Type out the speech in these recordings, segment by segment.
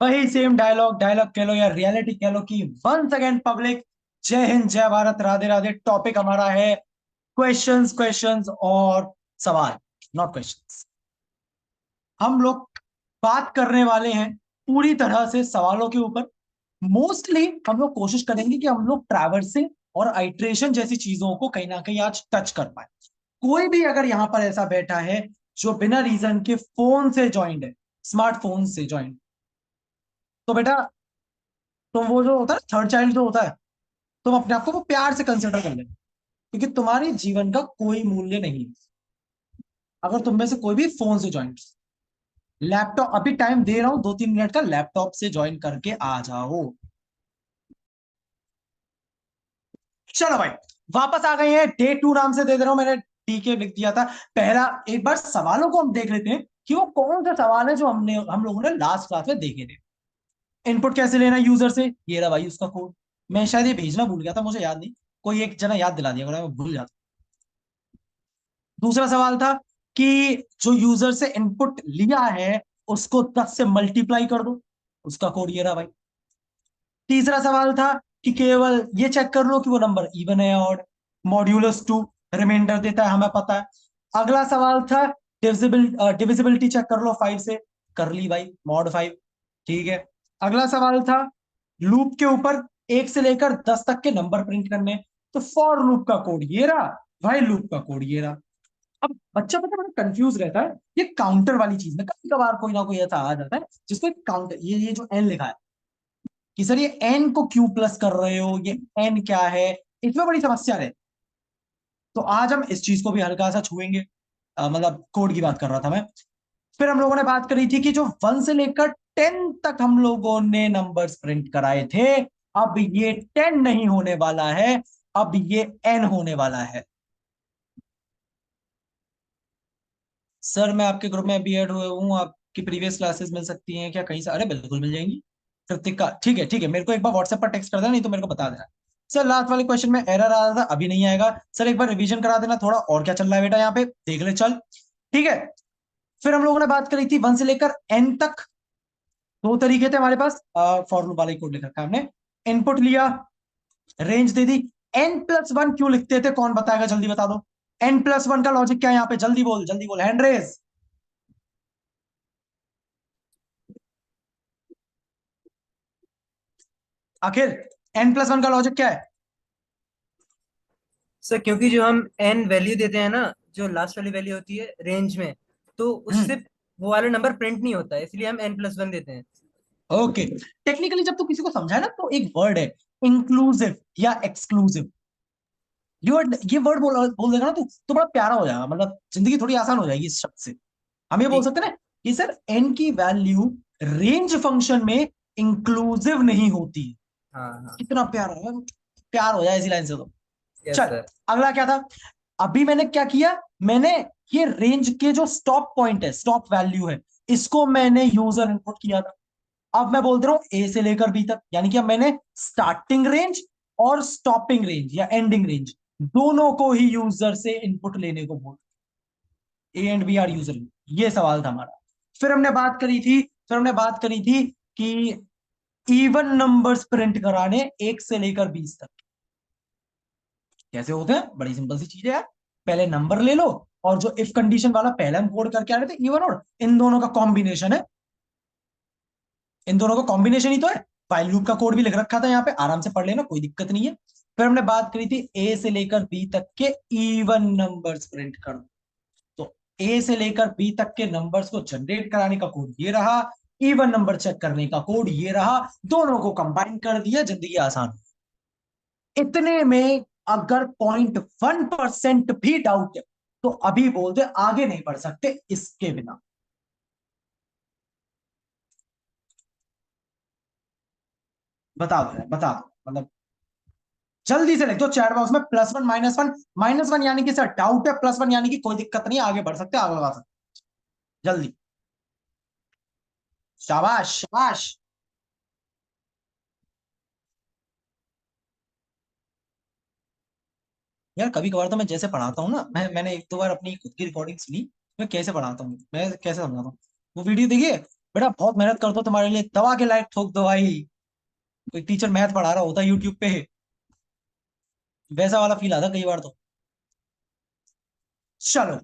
वही same dialogue, dialogue कह लो या रियलिटी कह लो कि वंस अगेन पब्लिक, जय हिंद जय भारत राधे राधे। टॉपिक हमारा है क्वेश्चंस, क्वेश्चंस और सवाल, नॉट क्वेश्चंस। हम लोग बात करने वाले हैं पूरी तरह से सवालों के ऊपर। मोस्टली हम लोग कोशिश करेंगे कि हम लोग ट्रैवर्सिंग और आइट्रेशन जैसी चीजों को कहीं ना कहीं आज टच कर पाए। कोई भी अगर यहां पर ऐसा बैठा है जो बिना रीजन के फोन से ज्वाइंट है, स्मार्टफोन से ज्वाइंट, तो बेटा तुम वो जो होता है थर्ड चाइल्ड जो होता है, तुम अपने आप को वो प्यार से कंसिडर कर लेना, क्योंकि तुम्हारे जीवन का कोई मूल्य नहीं है अगर तुम में से कोई भी फोन से ज्वाइंट। लैपटॉप अभी टाइम दे रहा हूं 2-3 मिनट का, लैपटॉप से ज्वाइन करके आ जाओ। चलो भाई, वापस आ गए हैं। डे 2 नाम से दे दे रहा हूं मैंने, टी के लिख दिया था पहला। एक बार सवालों को हम देख लेते हैं कि वो कौन से सवाल है जो हम लोगों ने लास्ट क्लास में देखे थे। इनपुट कैसे लेना यूजर से, ये रहा भाई उसका कोड। मैं शायद ये भेजना भूल गया था, मुझे याद नहीं, कोई एक जना याद दिला दिया, मैं भूल जाता। दूसरा सवाल था कि जो यूजर से इनपुट लिया है उसको 10 से मल्टीप्लाई कर दो, उसका कोड ये रहा भाई। तीसरा सवाल था कि केवल ये चेक कर लो कि वो नंबर इवन है या ऑड, मॉड्यूलस 2 रिमाइंडर देता है, हमें पता है। अगला सवाल था डिविजिबिलिटी चेक कर लो 5 से, कर ली भाई, मॉड 5, ठीक है। अगला सवाल था लूप के ऊपर 1 से लेकर 10 तक के नंबर प्रिंट करने, तो फॉर लूप का कोड ये रहा, व्हाइल लूप का कोड ये रहा। अब बच्चा पता बड़ा कंफ्यूज रहता है ये काउंटर वाली चीज में, कभी कभार कोई ना कोई ऐसा आ जाता है जिसको काउंटर, ये जो एन लिखा है कि सर ये एन को क्यों प्लस कर रहे हो, ये एन क्या है, इसमें बड़ी समस्या है। तो आज हम इस चीज को भी हल्का सा छुएंगे। मतलब कोड की बात कर रहा था मैं। फिर हम लोगों ने बात करी थी कि जो 1 से लेकर 10 तक हम लोगों ने नंबर्स प्रिंट कराए थे, अब ये 10 नहीं होने वाला है, अब ये एन होने वाला है। सर मैं आपके ग्रुप में अभी ऐड हुए हूँ, आपकी प्रीवियस क्लासेस मिल सकती हैं क्या कहीं से? अरे बिल्कुल मिल जाएंगी। कृतिका ठीक है, ठीक है, मेरे को एक बार व्हाट्सएप पर टेक्स्ट कर देना, नहीं तो मेरे को बता देना। सर लास्ट वाले क्वेश्चन में एरर आ रहा था, अभी नहीं आएगा। सर एक बार रिवीजन करा देना थोड़ा, और क्या चल रहा है बेटा यहाँ पे देख ले चल। ठीक है। फिर हम लोगों ने बात करी थी 1 से लेकर n तक। दो तरीके थे हमारे पास, फॉर लूप वाले कोड लिख रखा है हमने। इनपुट लिया, रेंज दे दी। n+1 क्यों लिखते थे, कौन बताएगा, जल्दी बता दो। n+1 का लॉजिक क्या है यहाँ पे, जल्दी बोल जल्दी बोल, हैंड रेज। आखिर n+1 का लॉजिक क्या है? सर क्योंकि जो हम एन वैल्यू देते हैं ना, जो लास्ट वाली वैल्यू होती है रेंज में, तो उससे हम्म। वो वाला नंबर प्रिंट नहीं होता है, इसलिए हम n+1 देते हैं। ओके। टेक्निकली जब तू किसी को समझाए ना तो एक वर्ड है इंक्लूसिव या एक्सक्लूसिव। ये वर्ड बोल बोल देगा ना तू तो बड़ा प्यारा हो जाएगा, मतलब जिंदगी थोड़ी आसान हो जाएगी इस शब्द से। हम ये बोल ठीक। सकते हैं ना कि सर एन की वैल्यू रेंज फंक्शन में इंक्लूसिव नहीं होती। हाँ हाँ। कितना प्यार है, प्यार हो जाए इसी लाइन से तो। यस चल, सर। अगला क्या था? अभी मैंने क्या किया, मैंने ये रेंज के जो स्टॉप पॉइंट है, स्टॉप वैल्यू है, इसको मैंने यूजर इनपुट किया था। अब मैं बोल रहा हूं ए से लेकर बी तक, यानी कि अब मैंने स्टार्टिंग रेंज और स्टॉपिंग रेंज या एंडिंग रेंज दोनों को ही यूजर से इनपुट लेने को बोल। A and B are user, ये सवाल था हमारा। फिर हमने बात करी थी कि इवन नंबर्स प्रिंट कराने 1 से लेकर 20 तक कैसे होते हैं, बड़ी सिंपल सी चीज है यार। पहले नंबर ले लो, और जो इफ कंडीशन वाला पहले हम कोड करके आ रहे थे इवन और, इन दोनों का कॉम्बिनेशन है, इन दोनों का कॉम्बिनेशन ही तो है। फाइल लूप का कोड भी लिख रखा था यहाँ पे, आराम से पढ़ लेना, कोई दिक्कत नहीं है। फिर हमने बात करी थी ए से लेकर बी तक के इवन नंबर्स प्रिंट कर दो। तो ए से लेकर बी तक के नंबर्स को जनरेट कराने का कोड ये रहा, इवन नंबर चेक करने का कोड ये रहा, दोनों को कंबाइन कर दिया, जिंदगी आसान। इतने में अगर 0.1% भी डाउट है तो अभी बोल दे, आगे नहीं बढ़ सकते इसके बिना। बता दो यार, बता दो, मतलब जल्दी से लिख दो चैट बॉक्स में +1 -1। -1 यानी कि सर डाउट है, +1 यानी कि कोई दिक्कत नहीं, आगे बढ़ सकते, आगे लगा सकते। जल्दी। शाबाश शाबाश। यार कभी कभार तो मैं जैसे पढ़ाता हूँ ना, मैंने 1-2 बार अपनी खुद की रिकॉर्डिंग सुनी, मैं कैसे पढ़ाता हूँ, मैं कैसे समझाता हूँ, वो वीडियो देखिए, बेटा बहुत मेहनत करता हूँ तुम्हारे लिए, दवा के लायक ठोक दो भाई। कोई टीचर मैथ पढ़ा रहा होता यूट्यूब पे, वैसा वाला फील आता कई बार तो। चलो,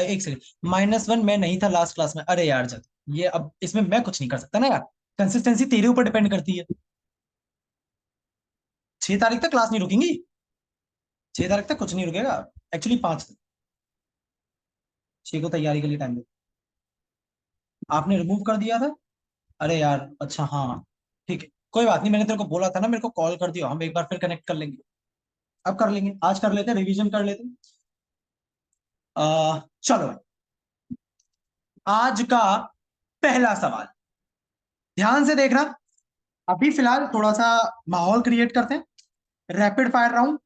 एक सेकंड। -1 मैं नहीं था लास्ट क्लास में, अरे यार जब ये, अब इसमें मैं कुछ नहीं कर सकता ना यार, कंसिस्टेंसी तेरे ऊपर डिपेंड करती है। 6 तारीख तक क्लास नहीं रुकेंगी, 6 तारीख तक कुछ नहीं रुकेगा। एक्चुअली 5 तक, 6 को तैयारी के लिए टाइम दे। आपने रिमूव कर दिया था? अरे यार अच्छा हाँ, ठीक है कोई बात नहीं, मैंने तेरे को बोला था ना, मेरे को कॉल कर दियो, हम एक बार फिर कनेक्ट कर लेंगे। अब कर लेंगे, आज कर लेते हैं, रिवीजन कर लेते हैं। चलो भाई, आज का पहला सवाल ध्यान से देखना। अभी फिलहाल थोड़ा सा माहौल क्रिएट करते हैं, रैपिड फायर राउंड,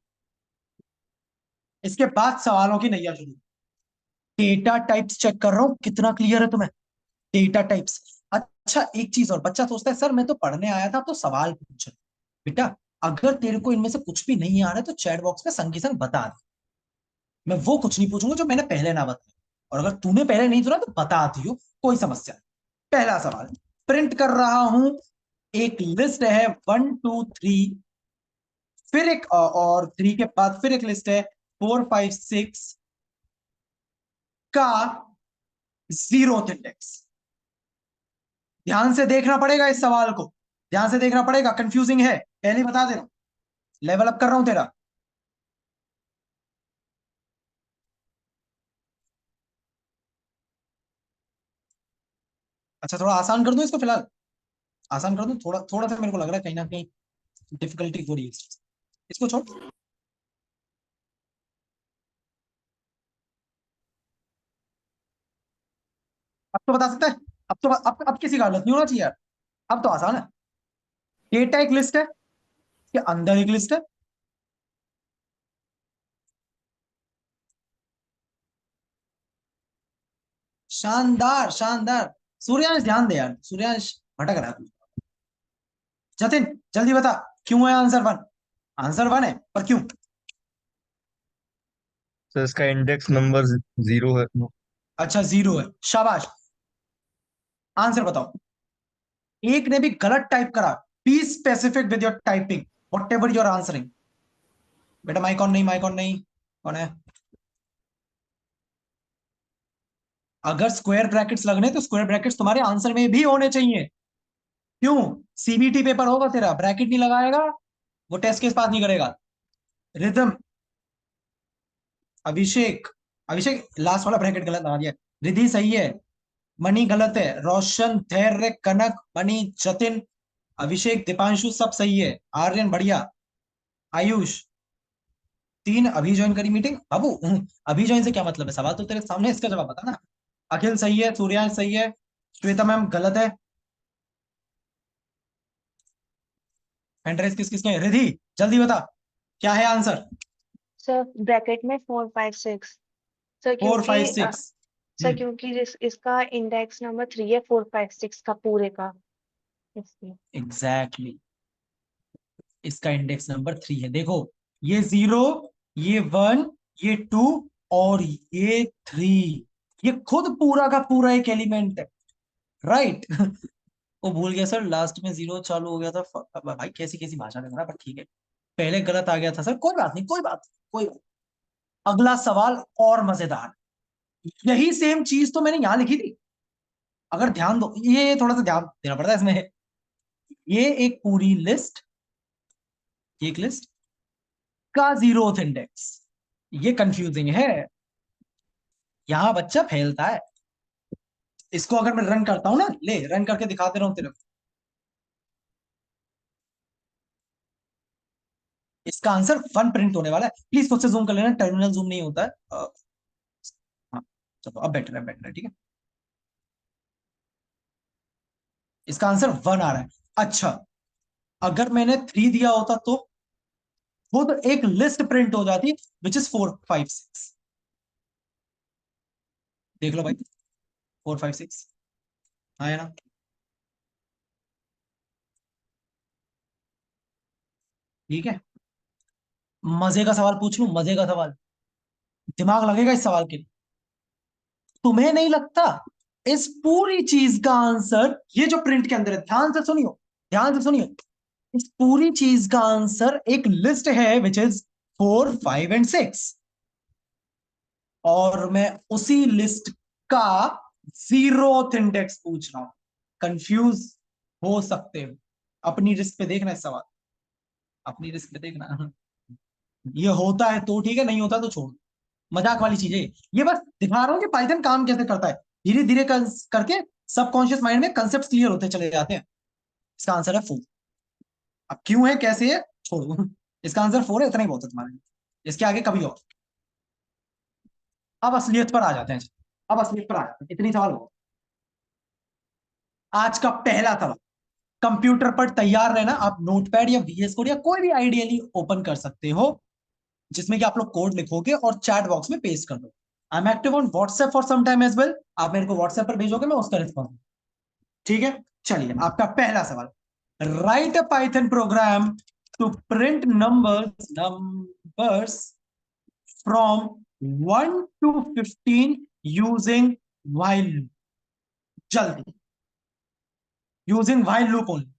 इसके बाद सवालों की नैया शुरू। डेटा टाइप्स चेक कर रहा हूं कितना क्लियर है तुम्हें। Data types. अच्छा एक चीज और, बच्चा सोचता है सर मैं तो पढ़ने आया था, अब तो सवाल पूछ रहे। बेटा अगर तेरे को इनमें से कुछ भी नहीं आ रहा है तो चैट बॉक्स में संग की संग बता दे, मैं वो कुछ नहीं पूछूंगा जो मैंने पहले ना बताया। और अगर तूने पहले नहीं सुना तो बता दियो, कोई समस्या नहीं। पहला सवाल प्रिंट कर रहा हूं, एक लिस्ट है 1 2 3, फिर एक और 3 के बाद फिर एक लिस्ट है 4 5 6 का जीरोथ इंडेक्स। ध्यान से देखना पड़ेगा इस सवाल को, ध्यान से देखना पड़ेगा, कंफ्यूजिंग है पहले ही बता दे रहा हूं, लेवल अप कर रहा हूं तेरा। अच्छा थोड़ा आसान कर दूं इसको फिलहाल, आसान कर दूं, थोड़ा थोड़ा सा मेरे को लग रहा है कहीं ना कहीं डिफिकल्टी हो रही है इसको छोड़। अब तो बता सकता है, अब तो अब किसी का हालत नहीं होना चाहिए यार, अब तो आसान है। डेटा एक लिस्ट है, के अंदर एक लिस्ट है। शानदार शानदार, सूर्यांश ध्यान दे यार, सूर्यांश भटक रहा है तू। जतिन जल्दी बता, क्यों है आंसर 1? आंसर 1 है पर क्यों? सर इसका इंडेक्स नंबर 0 है। अच्छा 0 है, शाबाश। आंसर बताओ। एक ने भी गलत टाइप करा, be specific with your typing, whatever you're answering. बेटा माइक ऑन नहीं, माइक ऑन नहीं, कौन है? अगर स्क्वायर ब्रैकेट्स लगने तो स्क्वायर ब्रैकेट्स तुम्हारे आंसर में भी होने चाहिए। क्यों? सीबीटी पेपर होगा तेरा, ब्रैकेट नहीं लगाएगा वो टेस्ट केस पास नहीं करेगा। रिदम, अभिषेक, अभिषेक लास्ट वाला ब्रैकेट गलत लगा दिया। रिधि सही है, मणि गलत है, रोशन, धैर्य, कनक, मणि, जतिन, अभिषेक, दीपांशु सब सही है, आर्यन बढ़िया, आयुष 3। अभी ज्वाइन करी मीटिंग बाबू। अभी ज्वाइन से क्या मतलब है, सवाल तो तेरे सामने, इसका जवाब बता ना। अखिल सही है, सूर्यांश सही है, श्वेता मैम गलत है, हैंड रेस किस किसने? रिधि जल्दी बता, क्या है आंसर? सर ब्रैकेट में 4 5 6। सर 4 5 6। सर क्योंकि इसका इंडेक्स नंबर 3 है 4 5 6 का पूरे का, इसलिए। Exactly exactly. इसका इंडेक्स नंबर 3 है, देखो ये 0, ये 1, ये 2 और ये 3, ये खुद पूरा का पूरा एक एलिमेंट है, राइट। वो भूल गया सर, लास्ट में 0 चालू हो गया था, भाई कैसी कैसी भाषा लग रहा, पर ठीक है, पहले गलत आ गया था सर, कोई बात नहीं कोई बात नहीं, कोई बात नहीं। अगला सवाल और मजेदार, यही सेम चीज तो मैंने यहां लिखी थी, अगर ध्यान दो, ये थोड़ा सा ध्यान देना पड़ता है इसमें। ये एक पूरी लिस्ट, एक लिस्ट का जीरोथ इंडेक्स, ये कंफ्यूजिंग है, यहां बच्चा फैलता है। इसको अगर मैं रन करता हूं ना, ले रन करके दिखाते रहा हूं तेरे को, इसका आंसर 1 प्रिंट होने वाला है। प्लीज खुद से जूम कर लेना, टर्मिनल जूम नहीं होता है। हाँ चलो अब बेटर है, बेटर है, ठीक है। इसका आंसर 1 आ रहा है। अच्छा अगर मैंने 3 दिया होता तो खुद एक लिस्ट प्रिंट हो जाती, विच इज 4 5 6। देख लो भाई, 4 5 6 आया ना? ठीक है, मजे का सवाल पूछ लूं, मजे का सवाल, दिमाग लगेगा इस सवाल के लिए। तुम्हें नहीं लगता इस पूरी चीज का आंसर, ये जो प्रिंट के अंदर है, ध्यान से सुनियो, ध्यान से सुनिए, इस पूरी चीज का आंसर एक लिस्ट है विच इज 4, 5 एंड 6, और मैं उसी लिस्ट का 0th इंडेक्स पूछ रहा हूं। कंफ्यूज हो सकते हो, अपनी रिस्क पे देखना इस सवाल, अपनी रिस्क पे देखना। ये होता है तो ठीक है, नहीं होता तो छोड़, मजाक वाली चीज है ये, बस दिखा रहा हूं कि पाइथन काम कैसे करता है। धीरे धीरे करके सबकॉन्शियस माइंड में कंसेप्ट क्लियर होते चले जाते हैं। इसका आंसर है 4। अब क्यों है, कैसे है, छोड़ो, इसका आंसर 4 है, इतना ही बहुत है तुम्हारे लिए, इसके आगे कभी और। अब असलियत पर आ जाते हैं, अब असलियत पर आ जाते हैं, इतनी सवाल हो। आज का पहला सवाल, कंप्यूटर पर तैयार रहना, आप नोटपैड या वीएस कोड या कोई भी आइडियली ओपन कर सकते हो, जिसमें कि आप लोग कोड लिखोगे और चैट बॉक्स में पेस्ट कर दो। I am active on WhatsApp for some time as well, आप मेरे को व्हाट्सएप पर भेजोगे, मैं उसका रिस्पॉन्स, ठीक है। चलिए आपका पहला सवाल, write a Python program to print numbers from 1 to 15 using while loop, जल्दी, यूजिंग while loop only।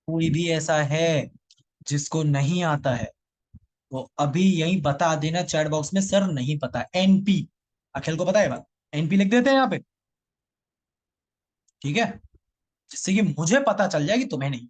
कोई भी ऐसा है जिसको नहीं आता है वो अभी यही बता देना चैट बॉक्स में, सर नहीं पता, एनपी। अखिल को पता है बात, एनपी लिख देते हैं यहाँ पे, ठीक है, जिससे कि मुझे पता चल जाए कि तुम्हें नहीं।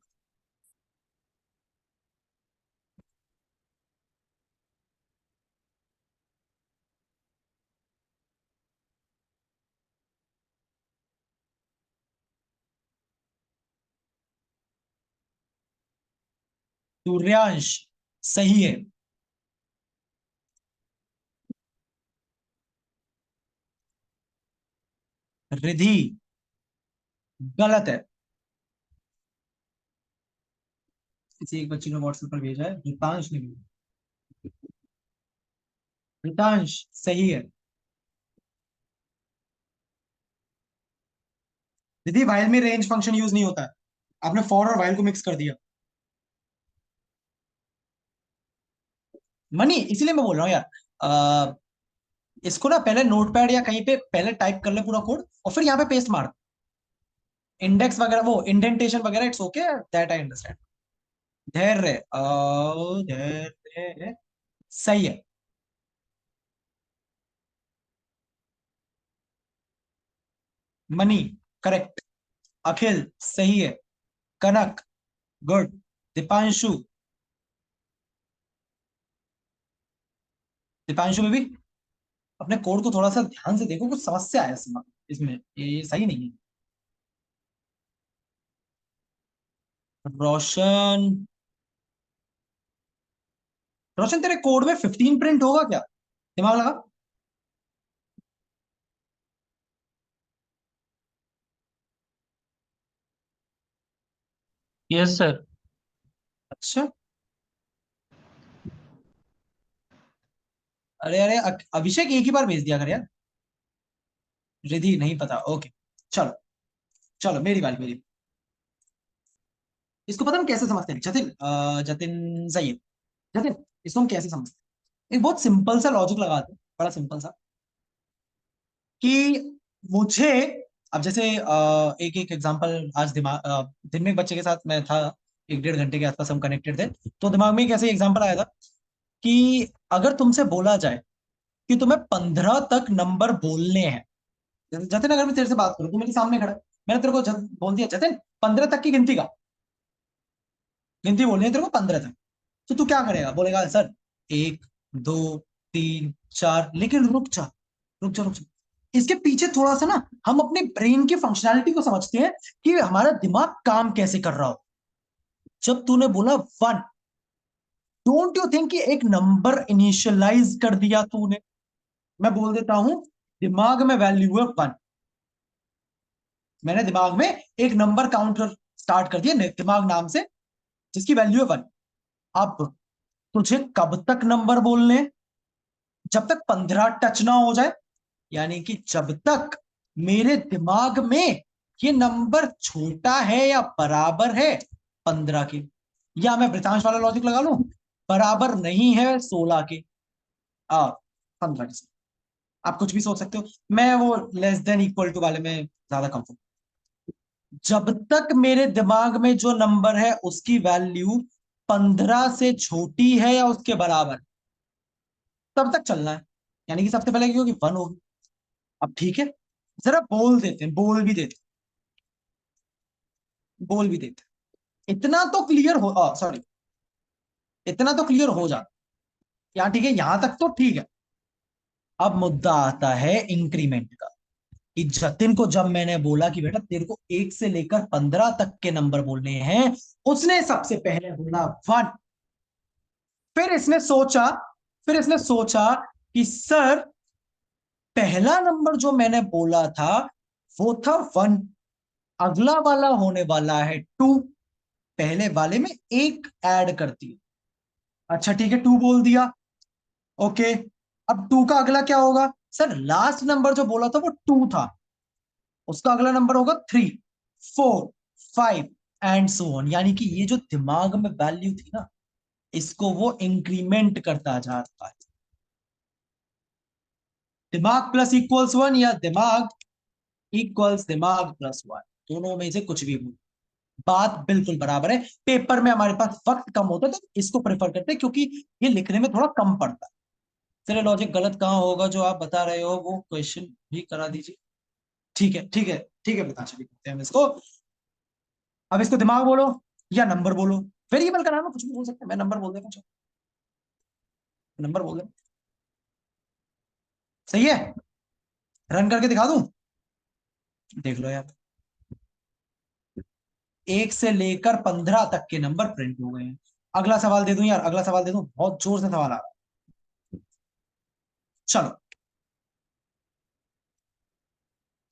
सूर्यांश सही है, रिधि गलत है, किसी एक बच्ची ने व्हाट्सएप पर भेजा है, रितांश ने भेजा, रितांश सही है। रिधि वाइल में रेंज फंक्शन यूज नहीं होता है, आपने फॉर और वाइल को मिक्स कर दिया। मनी, इसीलिए मैं बोल रहा हूँ यार, इसको ना पहले नोटपैड या कहीं पे पहले टाइप कर ले पूरा कोड, और फिर यहाँ पे पेस्ट मार, इंडेक्स वगैरह वो इंडेंटेशन वगैरह, it's okay, that I understand. धैर्य, धैर्य सही है। मनी करेक्ट, अखिल सही है, कनक गुड, दीपांशु, दीपांशु में भी अपने कोड को थोड़ा सा ध्यान से देखो, कुछ समस्या है इसमें, ये सही नहीं है। रोशन, रोशन तेरे कोड में 15 प्रिंट होगा क्या, दिमाग लगा। Yes sir. अच्छा, अरे अरे अभिषेक एक ही बार भेज दिया कर यार, रिधि नहीं पता, ओके। चलो चलो मेरी बारी, मेरी, इसको पता हम कैसे समझते हैं, जतिन, जतिन सही है, जतिन इसको हम कैसे समझते हैं, एक बहुत सिंपल सा लॉजिक लगाते हैं, बड़ा सिंपल सा, कि मुझे, अब जैसे एक एक एग्जांपल आज दिमाग, दिन में एक बच्चे के साथ मैं था, 1-1.5 घंटे के आसपास हम कनेक्टेड थे, तो दिमाग में एक ऐसे एग्जांपल आया था कि अगर तुमसे बोला जाए कि तुम्हें 15 तक नंबर बोलने हैं, जतिन अगर मैं तेरे से बात करूं, तू मेरे सामने खड़ा है, मैंने तेरे को बोल दिया जतिन 15 तक की गिनती का, गिनती बोलनी है तेरे को 15 तक, तो तू क्या करेगा, बोलेगा सर 1, 2, 3, 4, लेकिन रुक जा, रुक जा, रुक जा, इसके पीछे थोड़ा सा ना हम अपने ब्रेन की फंक्शनैलिटी को समझते हैं कि हमारा दिमाग काम कैसे कर रहा हो। जब तूने बोला 1, डोंट यू थिंक कि एक नंबर इनिशियलाइज कर दिया तूने, मैं बोल देता हूं दिमाग में वैल्यू है 1, मैंने दिमाग में एक नंबर काउंटर स्टार्ट कर दिया दिमाग नाम से, जिसकी वैल्यू है 1। अब तुझे कब तक नंबर बोलने हैं? जब तक 15 टच ना हो जाए, यानी कि जब तक मेरे दिमाग में ये नंबर छोटा है या बराबर है 15 के, या मैं वृतांश वाला लॉजिक लगा लूं, बराबर नहीं है 16 के, 15 के। आप कुछ भी सोच सकते हो, मैं वो लेस देन इक्वल टू वाले में ज्यादा कंफर्ट। जब तक मेरे दिमाग में जो नंबर है उसकी वैल्यू 15 से छोटी है या उसके बराबर, तब तक चलना है। यानी कि सबसे पहले क्योंकि 1 होगी। अब ठीक है, जरा बोल देते हैं, बोल भी देते हैं। इतना तो क्लियर हो, सॉरी, इतना तो क्लियर हो जाता। यहाँ ठीक है, यहां तक तो ठीक है। अब मुद्दा आता है इंक्रीमेंट का, कि जतिन को जब मैंने बोला कि बेटा तेरे को 1 से लेकर 15 तक के नंबर बोलने हैं, उसने सबसे पहले बोला 1। फिर इसने सोचा कि सर, पहला नंबर जो मैंने बोला था वो था 1, अगला वाला होने वाला है 2, पहले वाले में 1 ऐड करती है। अच्छा ठीक है, 2 बोल दिया, ओके। अब 2 का अगला क्या होगा? सर लास्ट नंबर जो बोला था वो 2 था, उसका अगला नंबर होगा 3, 4, 5 एंड सो ऑन। यानी कि ये जो दिमाग में वैल्यू थी ना, इसको वो इंक्रीमेंट करता जा रहा है। दिमाग प्लस इक्वल्स 1 या दिमाग इक्वल्स दिमाग प्लस 1, दोनों में से कुछ भी बोलो, बात बिल्कुल बराबर है। पेपर में हमारे पास वक्त कम होता है तो इसको प्रेफर करते हैं, क्योंकि ये लिखने में थोड़ा कम पड़ता है। चलिए, लॉजिक गलत कहाँ होगा जो आप बता रहे हो वो क्वेश्चन भी करा दीजिए। ठीक है ठीक है ठीक है, बता चलिए करते हैं हम इसको। अब इसको दिमाग बोलो या नंबर बोलो, वेरिएबल का नाम है, कुछ भी बोल सकते हैं। मैं नंबर बोल देता हूँ, नंबर बोल दे, सही है। रन करके दिखा दूं, देख लो यार। 1 से लेकर 15 तक के नंबर प्रिंट हो गए हैं। अगला सवाल दे दूं यार, अगला सवाल दे दूं, बहुत जोर से सवाल आ रहा है। चलो,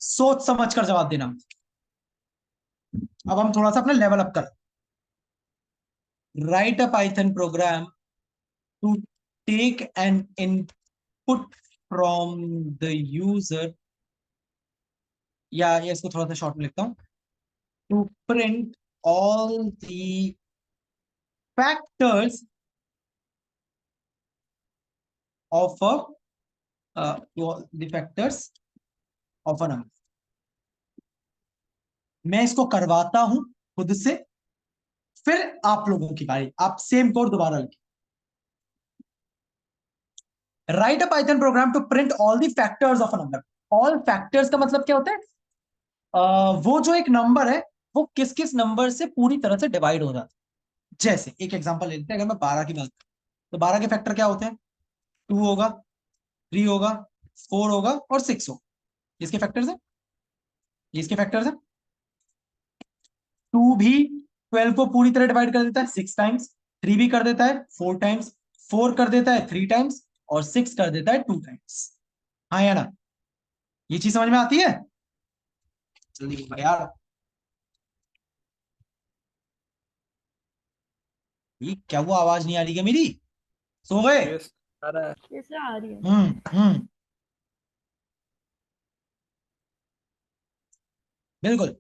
सोच समझ कर जवाब देना। अब हम थोड़ा सा अपना लेवल अप कर, write a Python program to take an input from the user, या इसको थोड़ा सा शॉर्ट में लिखता हूं, to print all the factors of the factors of a number. मैं इसको करवाता हूं खुद से, फिर आप लोगों की बारी, आप सेम कोड दोबारा लिखिए। Write a Python program to print all the factors of a number. All factors का मतलब क्या होता है? वो जो एक नंबर है वो किस किस नंबर से पूरी तरह से डिवाइड हो जाता है। जैसे एक एग्जांपल लेते हैं, अगर मैं 12 की बात करूं तो 12 के फैक्टर क्या होते हैं? 2 होगा, 3 होगा, 4 होगा और 6 होगा। इसके फैक्टर्स है, इसके फैक्टर्स है। 2 भी 12 को पूरी तरह डिवाइड कर देता है 6 टाइम्स, 3 भी कर देता है 4 टाइम्स, 4 कर देता है 3 टाइम्स, और 6 कर देता है 2 टाइम्स। हाँ या ना? ये चीज समझ में आती है? जल्दी बोलो यार। ये क्या हुआ, आवाज नहीं आ रही क्या मेरी? सो गए? यस, आ रहा है। कैसे आ रही है? हम्म, बिल्कुल।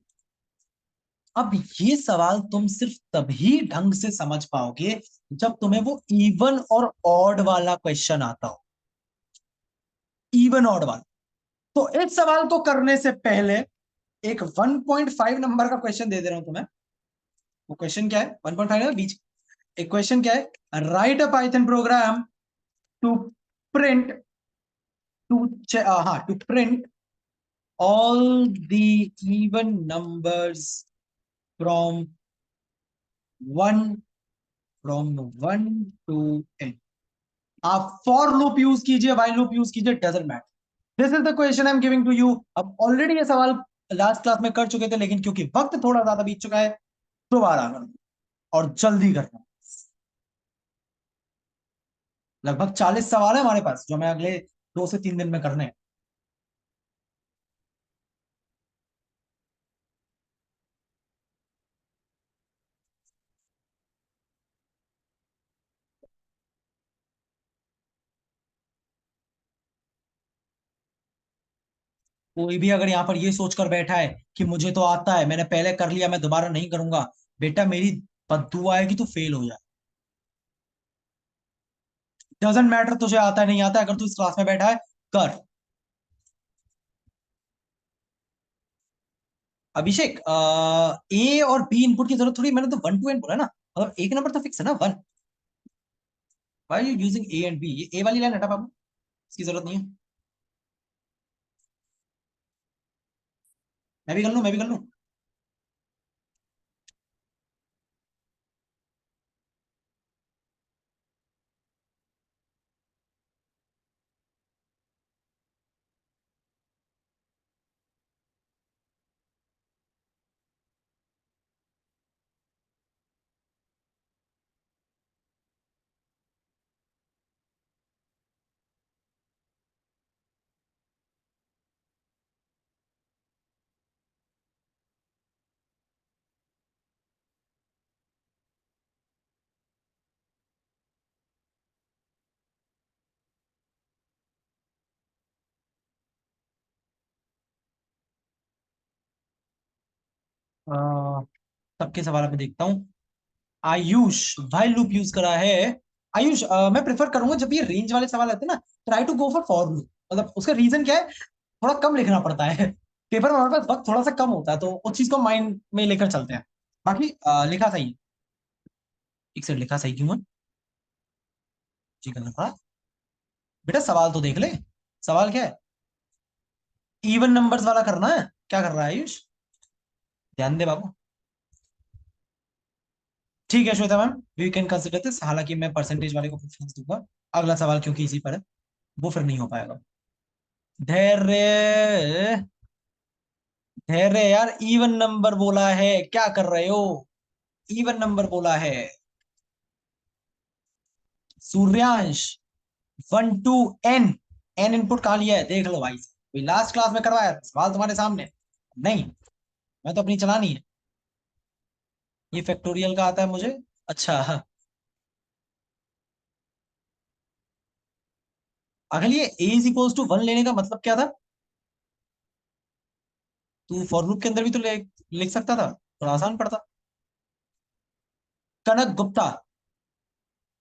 अब ये सवाल तुम सिर्फ तभी ढंग से समझ पाओगे जब तुम्हें वो इवन और ऑड वाला क्वेश्चन आता हो, इवन ऑड वाला। तो इस सवाल को करने से पहले एक 1.5 नंबर का क्वेश्चन दे दे रहा हूं तुम्हें। वो क्वेश्चन क्या है? 1.5 है बीच। एक क्वेश्चन क्या है? Write a Python program to print to हाँ, to print all the even numbers from 1 from 1 to n। आप फॉर लूप यूज कीजिए, वाइल लूप यूज कीजिए, doesn't matter. This is the question I am giving to you. अब already ये सवाल last class में कर चुके थे, लेकिन क्योंकि वक्त थोड़ा ज्यादा बीत चुका है, दोबारा कर, और जल्दी करना। लगभग 40 सवाल है हमारे पास जो मैं अगले 2 से 3 दिन में करने हैं। कोई भी अगर यहाँ पर ये सोचकर बैठा है कि मुझे तो आता है, मैंने पहले कर लिया, मैं दोबारा नहीं करूंगा, बेटा मेरी बद्दुआ है कि तू फेल हो जाए। डजेंट मैटर तुझे आता है नहीं आता है, अगर तू इस क्लास में बैठा है कर। अभिषेक, ए और बी इनपुट की जरूरत थोड़ी, मैंने तो 1 to n बोला ना, मतलब एक नंबर तो फिक्स है ना 1। Why you using A and B? ये ए वाली लाइन हटा बाबू, इसकी जरूरत नहीं है। मैं भी कर लूं, मैं भी कर लूं। अ, सबके सवाल पे देखता हूँ। आयुष भाई लूप यूज करा है। आयुष, मैं प्रेफर करूंगा जब ये रेंज वाले सवाल आते हैं ना, try to go for loop. मतलब उसका रीजन क्या है, थोड़ा कम लिखना पड़ता है पेपर में, हमारे पास वक्त थोड़ा सा कम होता है, तो उस चीज को माइंड में लेकर चलते हैं। बाकी लिखा सही है। एक सेकंड, लिखा सही क्यों है? जी करना था बेटा, सवाल तो देख ले। सवाल क्या है? इवन नंबर्स वाला करना है। क्या कर रहा है आयुष? ध्यान दे बाबू। ठीक है Shweta ma'am, we can consider this. हालांकि मैं परसेंटेज वाले को प्रेफरेंस दूंगा। अगला सवाल क्योंकि इसी पर है, वो फिर नहीं हो पाएगा। धैर्य, धैर्य यार, इवन नंबर बोला है, क्या कर रहे हो? इवन नंबर बोला है। Suryansh, 1 to n। N input कहा लिया है देख लो भाई, कोई लास्ट क्लास में करवाया था, सवाल तुम्हारे सामने। नहीं, मैं तो अपनी चलानी है। ये फैक्टोरियल का आता है मुझे। अच्छा हाँ। अगर ये a इज इक्वल्स टू 1 लेने का मतलब क्या था? तू फॉर लूप के अंदर भी तो लिख सकता था, थोड़ा आसान पड़ता। कनक गुप्ता,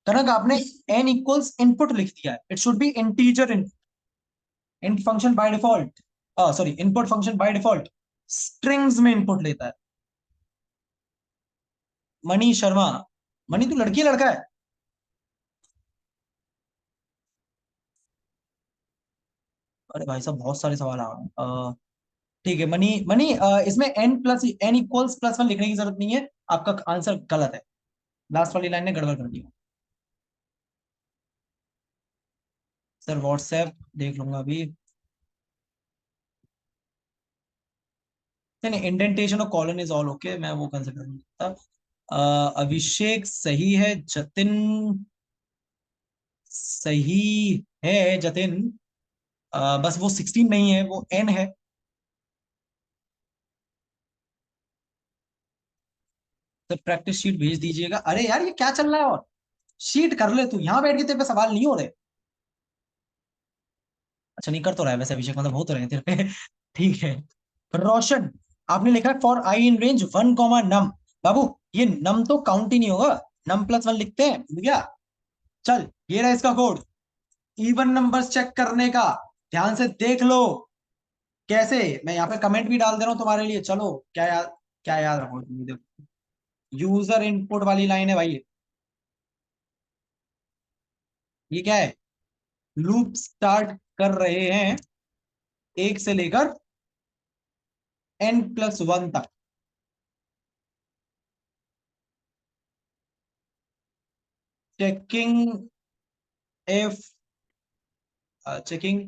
कनक आपने n इक्वल्स इनपुट लिख दिया है, it should be integer input. int function by default, sorry, input function by default strings में इनपुट लेता है। मनी शर्मा, मनी तू लड़की है लड़का है? अरे भाई साहब बहुत सारे सवाल आ रहे हैं। ठीक है मनी, मनी इसमें n इक्वल्स प्लस 1 लिखने की जरूरत नहीं है, आपका आंसर गलत है। लास्ट वाली लाइन ने गड़बड़ कर दी। सर व्हाट्सएप देख लूंगा अभी। नहीं नहीं, इंडेंटेशन और कॉलन इज ऑल ओके, मैं वो कंसिडर नहीं करता। अभिषेक सही है, जतिन सही है, जतिन बस वो 16 नहीं है, वो n है। तो प्रैक्टिस शीट भेज दीजिएगा। अरे यार ये क्या चल रहा है? और शीट कर ले तू, यहाँ बैठ के तेरे पे सवाल नहीं हो रहे। अच्छा नहीं कर तो रहा है वैसे अभिषेक, मतलब हो तो रहे हैं तेरे पे ठीक है। रोशन, आपने लिखा है फॉर आई इन रेंज 1, नम। बाबू ये नम तो काउंट ही नहीं होगा, नम+1 लिखते हैं, भूल गया? चल ये रहा इसका कोड, इवन नंबर्स चेक करने का। ध्यान से देख लो कैसे, मैं यहाँ पे कमेंट भी डाल दे रहा हूँ तुम्हारे लिए। चलो क्या याद रखो तुम, देखो यूजर इनपुट वाली लाइन है भाई ये क्या है? लूप स्टार्ट कर रहे हैं 1 से लेकर n+1 तक। Checking if, checking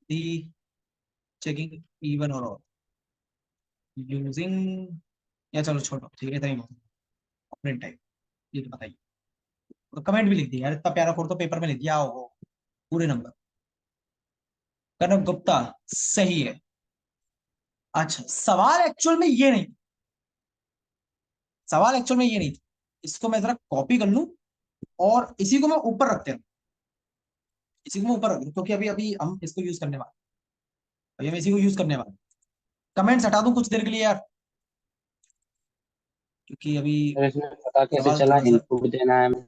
the, checking even और यूजिंग, या चलो छोड़ो ठीक है, इतना ही प्रिंट टाइप, ये तो बताइए। तो कमेंट भी लिख दिया यार, इतना प्यारा कोड तो पेपर में लिख दिया हो पूरे नंबर। कनक गुप्ता सही है। अच्छा सवाल एक्चुअल में ये नहीं, सवाल एक्चुअल में ये नहीं, इसको मैं जरा कॉपी कर लूं और इसी को मैं ऊपर रखते हैं, इसी को मैं ऊपर रख दूं, क्योंकि अभी अभी हम इसको यूज करने वाले हैं। अभी हम इसी को यूज करने वाले। कमेंट्स हटा दूं कुछ देर के लिए यार, क्योंकि अभी सर इसमें पता कैसे सवाल चला थोड़ा सा इनपुट देना है हमें?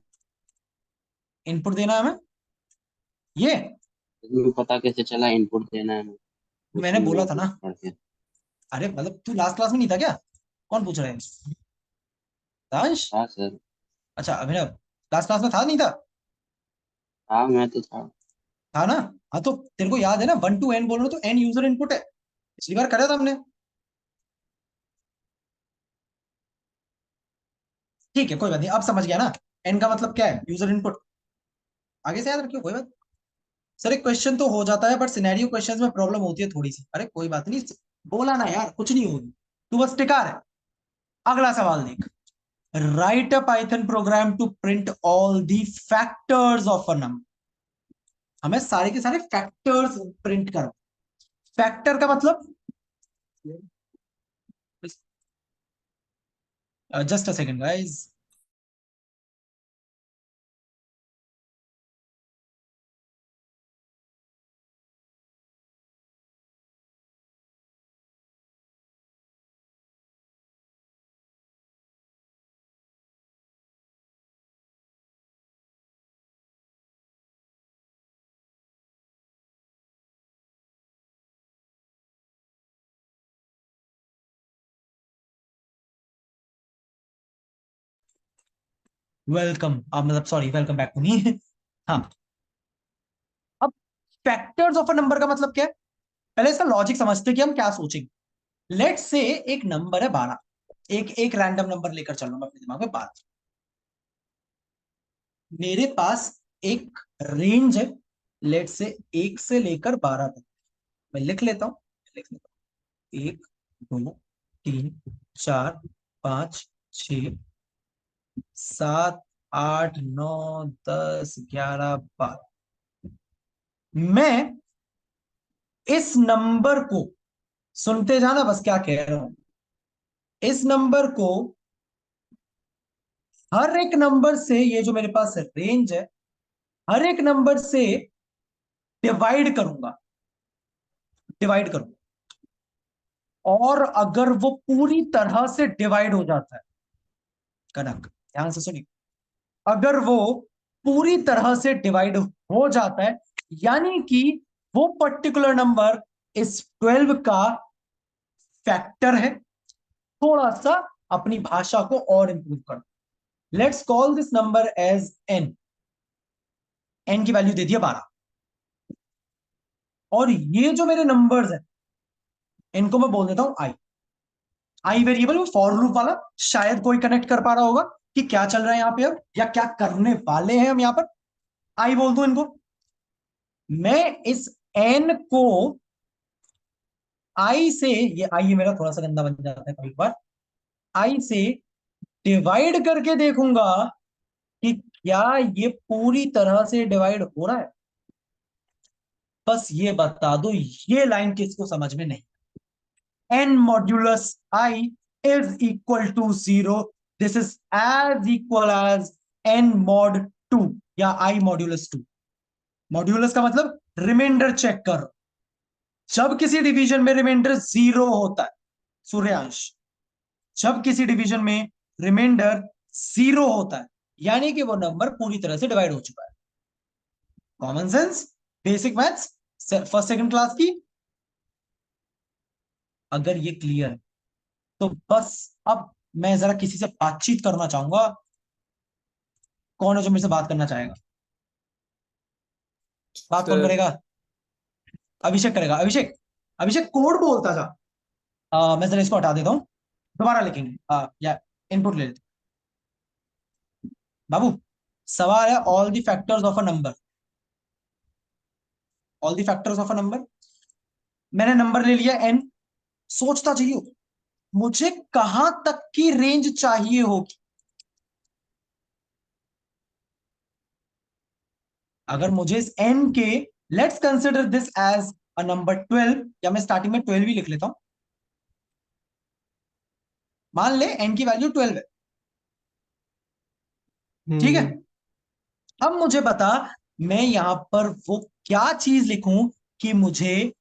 इनपुट देना है हमें। ये इसमें पता कैसे चला इनपुट देना है हमें? मैंने क्वेश्चन में बोला था अभी ना। पढ़ के। अरे मतलब तू लास्ट क्लास में नहीं था क्या? कौन पूछ रहा है? दांश? हाँ सर। अच्छा अभिनव, लास्ट क्लास में था नहीं था? हाँ मैं तो था। था ना। हाँ तो तेरे को याद है ना, 1 to n बोल रहे हो तो n यूजर इनपुट है, पिछली बार करा था हमने। ठीक है कोई बात नहीं, अब समझ गया ना n का मतलब क्या है, यूजर इनपुट। आगे से याद रखियो, कोई बात। सर एक क्वेश्चन तो हो जाता है बट सिनेरियो क्वेश्चंस में प्रॉब्लम होती है थोड़ी सी। अरे कोई बात नहीं, बोला ना यार, कुछ नहीं होगी, तू बस टिका रहे। अगला सवाल देख। Write a Python program to print all the factors of a number. हमें सारे के सारे फैक्टर्स प्रिंट करो। फैक्टर का मतलब, just a second guys. Welcome, मतलब sorry, welcome back to me. हाँ, अब फैक्टर्स ऑफ अ नंबर का मतलब क्या है, पहले इसका लॉजिक समझते हैं कि हम क्या सोचेंगे। लेट्स से एक नंबर है 12, एक एक रैंडम नंबर लेकर चल रहा हूं मैं अपने दिमाग में 12। मेरे पास एक रेंज है, लेट्स से 1 से लेकर 12 तक। मैं लिख लेता हूं, लिख लेता हूं 1 2 3 4 5 6 7 8 9 10 11 12। मैं इस नंबर को, सुनते जाना बस क्या कह रहा हूं, इस नंबर को हर एक नंबर से, ये जो मेरे पास रेंज है, हर एक नंबर से डिवाइड करूंगा, डिवाइड करूंगा। और अगर वो पूरी तरह से डिवाइड हो जाता है, कनक ध्यान से सुनिए, अगर वो पूरी तरह से डिवाइड हो जाता है, यानी कि वो पर्टिकुलर नंबर इस 12 का फैक्टर है, थोड़ा सा अपनी भाषा को और इंप्रूव कर, let's call this number as n। n की वैल्यू दे दिया 12। और ये जो मेरे नंबर्स हैं, इनको मैं बोल देता हूं i। आई वेरिएबल में फॉर लूप वाला, शायद कोई कनेक्ट कर पा रहा होगा कि क्या चल रहा है यहां पे अब, या क्या करने वाले हैं हम यहां पर। आई बोल दूं इनको। मैं इस n को i से, ये i मेरा थोड़ा सा गंदा बन जाता है कभी बार, i से डिवाइड करके देखूंगा कि क्या ये पूरी तरह से डिवाइड हो रहा है। बस ये बता दो, ये लाइन किसको समझ में नहीं। n modulus i is equal to 0. This is as equal as n mod 2 या i मॉड्यूलस 2। मॉड्यूलस का मतलब रिमाइंडर चेक कर, जब किसी डिवीजन में रिमाइंडर 0 होता है, सूर्यांश, जब किसी डिवीजन में रिमाइंडर 0 होता है, यानी कि वो नंबर पूरी तरह से डिवाइड हो चुका है। Common sense, basic maths, first second class की। अगर ये क्लियर है तो बस अब मैं जरा किसी से बातचीत करना चाहूंगा। कौन है जो मेरे से बात करना चाहेगा? बात कौन सर करेगा? अभिषेक करेगा। अभिषेक, अभिषेक कोड बोलता था। मैं जरा इसको हटा देता हूं, दोबारा लिखेंगे। या इनपुट ले लेते हैं। बाबू, सवाल है all the factors of a number, all the factors of a number. मैंने नंबर ले लिया n, सोचता चाहिए मुझे कहां तक की रेंज चाहिए होगी। अगर मुझे इस n के, let's consider this as a number 12, या मैं स्टार्टिंग में 12 ही लिख लेता हूं, मान ले n की वैल्यू 12 है, ठीक है। अब मुझे बता, मैं यहां पर वो क्या चीज लिखूं कि मुझे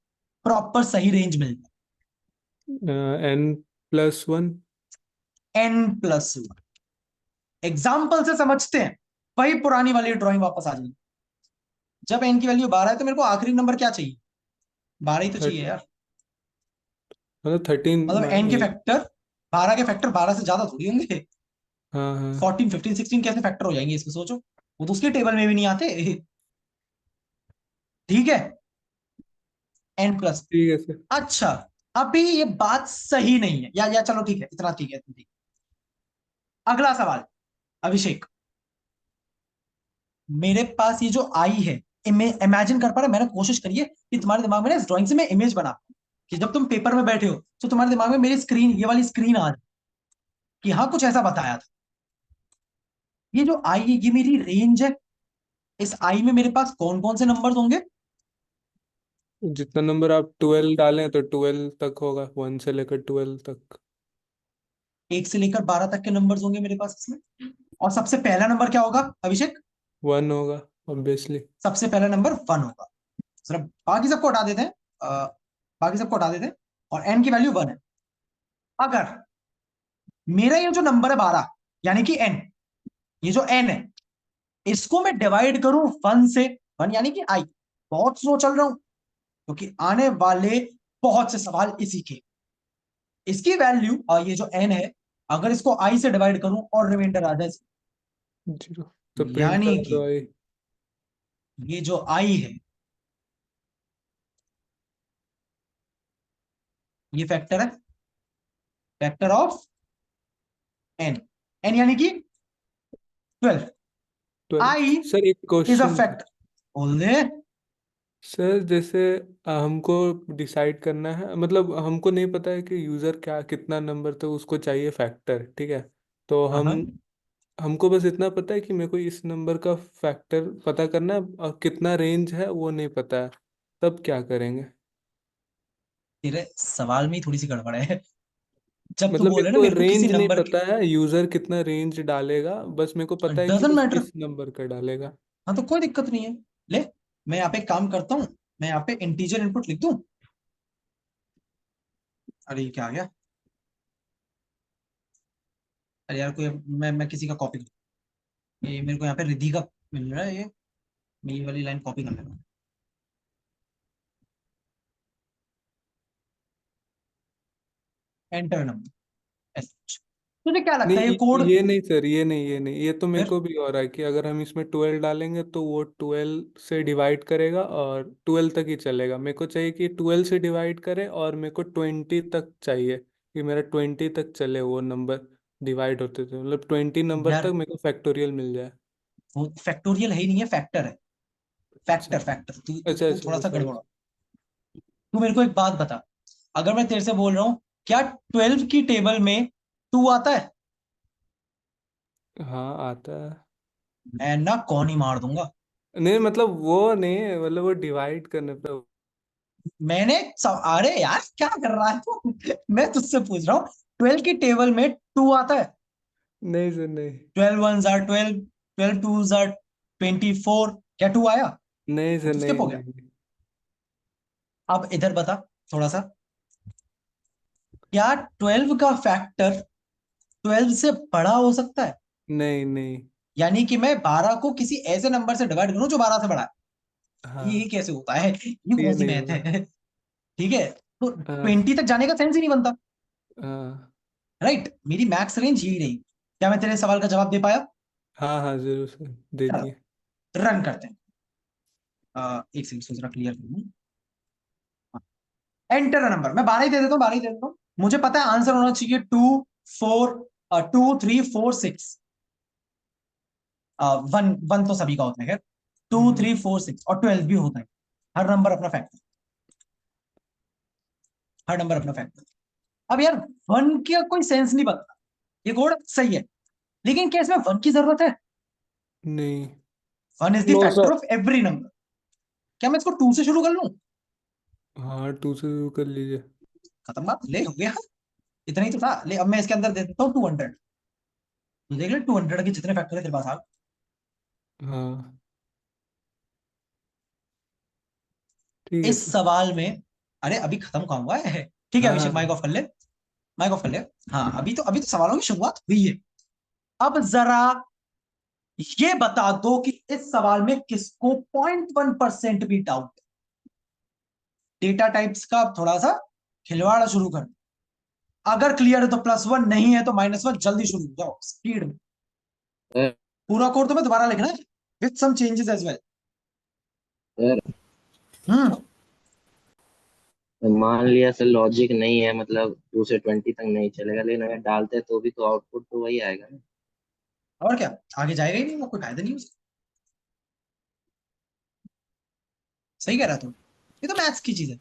प्रॉपर सही रेंज मिल जाए। n+1। n+1 एग्जाम्पल से समझते हैं, वही पुरानी वाली ड्राइंग वापस आ जाएगी। जब n की वैल्यू 12 है तो मेरे को आखिरी नंबर क्या चाहिए, 12 ही तो चाहिए यार। मतलब 13। मतलब n के फैक्टर 12 के फैक्टर 12 से ज्यादा थोड़ी होंगे। हाँ हाँ 14 15 16 कैसे फैक्टर हो जाएंगे इसको सोचो, वो तो उसके टेबल में भी नहीं आते। ठीक है, n+। ठीक है सर। अच्छा, अभी ये बात सही नहीं है, या चलो ठीक है, इतना ठीक है, इतना ठीक। अगला सवाल, अभिषेक, मेरे पास ये जो आई है, इमेजिन कर पा रहे, मैंने कोशिश करी है कि तुम्हारे दिमाग में ना इस ड्राइंग से मैं इमेज बना पाऊं, कि जब तुम पेपर में बैठे हो तो तुम्हारे दिमाग में मेरी स्क्रीन, ये वाली स्क्रीन आ जाए कि हाँ कुछ ऐसा बताया था। ये जो आई है ये मेरी रेंज है, इस आई में मेरे पास कौन कौन से नंबर्स होंगे? जितना नंबर आप 12 डालें तो 12 तक होगा, 1 से लेकर 12 तक। 1 से लेकर 12 तक के नंबर्स होंगे मेरे पास इसमें। और सबसे पहला नंबर क्या होगा अभिषेक? 1 होगा ऑब्वियसली। सबसे पहला नंबर 1 होगा। सिर्फ बाकी सबको हटा देते हैं, बाकी सबको हटा देते हैं, और n की वैल्यू 1 है। अगर मेरा ये जो नंबर है 12, यानी कि n, ये जो n है, इसको मैं डिवाइड करूं 1 से, 1 यानी कि i, बहुत स्लो चल रहा हूं क्योंकि आने वाले बहुत से सवाल इसी के। इसकी वैल्यू, ये जो n है, अगर इसको i से डिवाइड करूं और रिमाइंडर आ जाए, 0 तो प्रिंट यानी करा कि दो आई। ये जो i है, ये फैक्टर है, फैक्टर ऑफ n, n यानी कि 12। 12। i सर एक इज अ क्वेश्चन था। फैक्टर, बोल दे। सर जैसे हमको डिसाइड करना है, मतलब हमको नहीं पता है कि यूज़र क्या कितना नंबर तक उसको चाहिए फैक्टर, ठीक है। तो हाँ, हमको बस इतना पता है कि मेरे को इस नंबर का फैक्टर पता करना है, और कितना रेंज है वो नहीं पता है। तब क्या करेंगे? तेरे सवाल में ही थोड़ी सी गड़बड़ है। जब तू मतलब बोल मेरे रहे ना को मेरे को किसी रेंज नहीं नंबर पता है, यूज़र कितना रेंज डालेगा, बस मेरे को पता है कि डजंट बस मैटर। इस नंबर का डालेगा। हाँ तो कोई दिक्कत नहीं है, ले, मैं यहाँ पे एक काम करता हूँ, मैं यहाँ पे इंटीजर इनपुट लिख दूं। अरे ये क्या आ गया? अरे यार कोई, मैं किसी का कॉपी, ये मेरे को यहाँ पे रिद्धि का मिल रहा है, ये मेरी वाली लाइन कॉपी कर लेना। एंटर नंबर, तुझे क्या लगता है ये नहीं कोड? ये नहीं सर, ये नहीं, ये तो मेरे फिर को भी हो रहा है कि अगर हम इसमें 12 डालेंगे तो वो 12 से डिवाइड करेगा और 12 तक ही चलेगा। मेरे को चाहिए कि 12 से डिवाइड करे, और मेरे को 20 तक चाहिए कि मेरा 20 तक चले वो नंबर डिवाइड होते थे, मतलब 20 नंबर तक यार मेरे को फैक्टोरियल मिल जाए। वो फैक्टोरियल है ही नहीं है, फैक्टर है। अच्छा फैक्टर फैक्टर तू तू अच्छा तू थोड़ा अच्छा सा सॉरी। गड़बड़। तू मेरे को एक बात बता, अगर मैं तेरे से बोल रहा हूँ क्या 12 की टेबल में 2 आता है, हाँ आता है। मैं ना कौन ही मार दूंगा। नहीं मतलब वो नहीं, मतलब वो डिवाइड करने पे। अरे यार क्या कर रहा है तू? मैं तुझसे पूछ रहा हूँ 12 की टेबल में 2 आता है। नहीं सर नहीं। 12 1 आर 12, 12 2 आर 24, क्या 2 आया? नहीं वो सर तो स्किप नहीं हो गया। नहीं। अब इधर बता थोड़ा सा, क्या 12 का फैक्टर 12 से बड़ा हो सकता है? नहीं नहीं। यानी कि मैं 12 को किसी ऐसे नंबर से डिवाइड करूं जो 12 से बड़ा है, ये हाँ कैसे होता है? ये ये कौन सी नहीं मैथ होगा। है? ठीक है, तो हाँ 20 तक जाने का सेंस ही नहीं बनता। हाँ राइट, मेरी मैक्स रेंज यही रही। क्या मैं तेरे सवाल का जवाब दे पाया? हाँ हाँ जरूर सर दे चलो दिए। रन करते हैं। एक सेकंड सोच रहा, क्लियर करूं। एंटर नंबर, मैं 12 ही दे देता हूँ, 12 ही दे देता हूँ। मुझे पता है आंसर होना चाहिए 2 4, 2 3 4 6। 1 1 तो सभी का होता है, 2 3 4 6 और 12 भी होता है। हर नंबर अपना फैक्टर, हर नंबर अपना फैक्टर। अब यार 1 का कोई सेंस नहीं बनता, ये कोड सही है, लेकिन क्या इसमें 1 की जरूरत है? नहीं। 1 is the no factor sir. Of every number. क्या मैं इसको 2 से शुरू कर लूं? हाँ 2 से शुरू कर लीजिए। खत्म बात, ले हो गया, इतना ही तो था। ले, अब मैं इसके अंदर दे देता हूँ 200, तो देख ले 200 के जितने फैक्टर है तेरे पास आ। हाँ ठीक है इस सर। सवाल में अरे अभी खत्म कहाँ हुआ है? ठीक है अभिषेक, हाँ। माइक ऑफ कर ले, माइक ऑफ कर ले। हाँ अभी तो सवालों की शुरुआत हुई है। अब जरा ये बता दो कि इस सवाल में किसको 0.1% भी डाउट। डेटा टाइप्स का थोड़ा सा खिलवाड़ा शुरू कर। अगर क्लियर है तो +1, नहीं है तो -1। जल्दी शुरू हो जाओ स्पीड में। सर पूरा कोड तुम्हें दोबारा लिखना है with some changes as well. Sir मान लिया सर लॉजिक नहीं है, मतलब 2 से 20 तक नहीं चलेगा, लेकिन अगर डालते तो भी तो आउटपुट तो वही आएगा ना। और क्या, आगे जाएगा ही नहीं, वो कोई फायदा नहीं उसका। सही कह रहा तुम, ये तो मैथ्स की चीज है।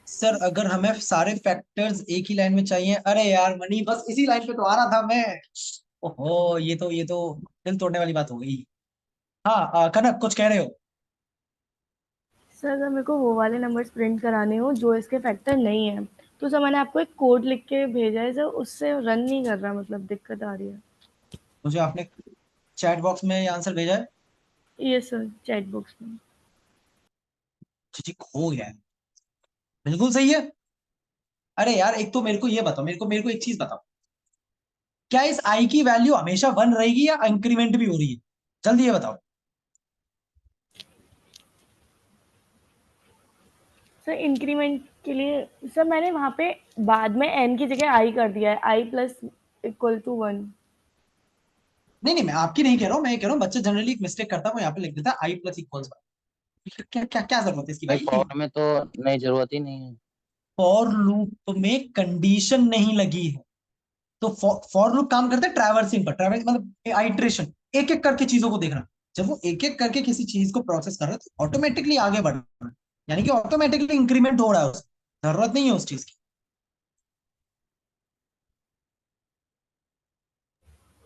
सर अगर हमें सारे फैक्टर्स एक ही लाइन में चाहिए, अरे यार मनी बस इसी लाइन पे तो आ रहा था मैं। ओहो ये तो दिल तोड़ने वाली बात हो गई। हाँ कनक कुछ कह रहे हो? सर अगर मेरे को वो वाले नंबर्स प्रिंट कराने हो जो इसके फैक्टर नहीं है, तो सर मैंने आपको एक कोड लिख के भेजा है सर, उससे रन नहीं कर रहा, मतलब दिक्कत आ रही है। मुझे आपने चैट बॉक्स में आंसर भेजा है? ये सर चैट बॉक्स में। जी खो गया है, बिल्कुल सही है। अरे यार एक तो मेरे को ये बताओ, मेरे को एक चीज बताओ, क्या इस आई की वैल्यू हमेशा 1 रहेगी या इंक्रीमेंट भी हो रही है? जल्दी ये बताओ। सर इंक्रीमेंट के लिए सर मैंने वहाँ पे बाद में n की जगह i कर दिया है, i प्लस इक्वल टू 1। नहीं नहीं, मैं आपकी नहीं कह रहा हूँ, मैं कह रहा हूँ बच्चा जनरली एक मिस्टेक करता है, वो यहाँ पे लिख देता है आई प्लस इक्वल्स। क्या क्या क्या जरूरत है इसकी भाई भाई? फॉर में तो नहीं, जरूरत ही नहीं है। फॉर लूप में कंडीशन नहीं लगी है, तो फॉर लूप काम करता है ट्रैवर्सिंग पर। ट्रैवर्सिंग मतलब आइट्रेशन, एक एक करके चीजों को देखना। जब वो एक एक करके किसी चीज को प्रोसेस कर रहा है तो ऑटोमेटिकली आगे बढ़ रहा है, यानी कि ऑटोमेटिकली इंक्रीमेंट हो रहा है, उसकी जरूरत नहीं है उस चीज की।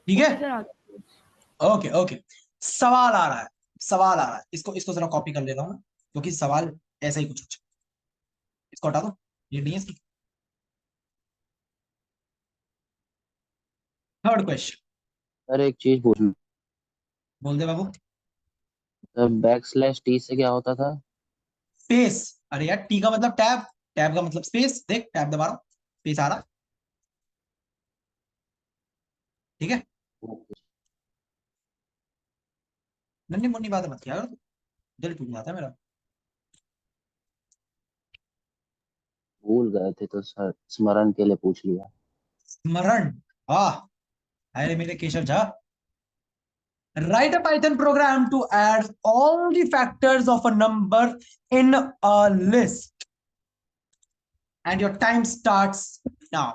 ठीक है, ओके सर आगे। Okay okay. सवाल आ रहा है, सवाल आ रहा है, इसको इसको जरा कॉपी कर ले रहा हूं मैं, क्योंकि सवाल ऐसा ही कुछ। इसको हटा दो, ये नहीं है इसकी। थर्ड क्वेश्चन, सर एक चीज पूछना, बोल दे बाबू। \t से क्या होता था? स्पेस। अरे यार टी का मतलब टैब, टैब का मतलब स्पेस। देख टैब दबा रहा हूं, स्पेस आ रहा। ठीक है, नन्ही मुन्नी बात मत किया कर, दिल टूट जाता है मेरा। भूल गए थे तो सर स्मरण के लिए पूछ लिया। स्मरण, वाह, अरे मेरे Keshav Jha. Write a Python program to add all the factors of a number in a list. And your time starts now.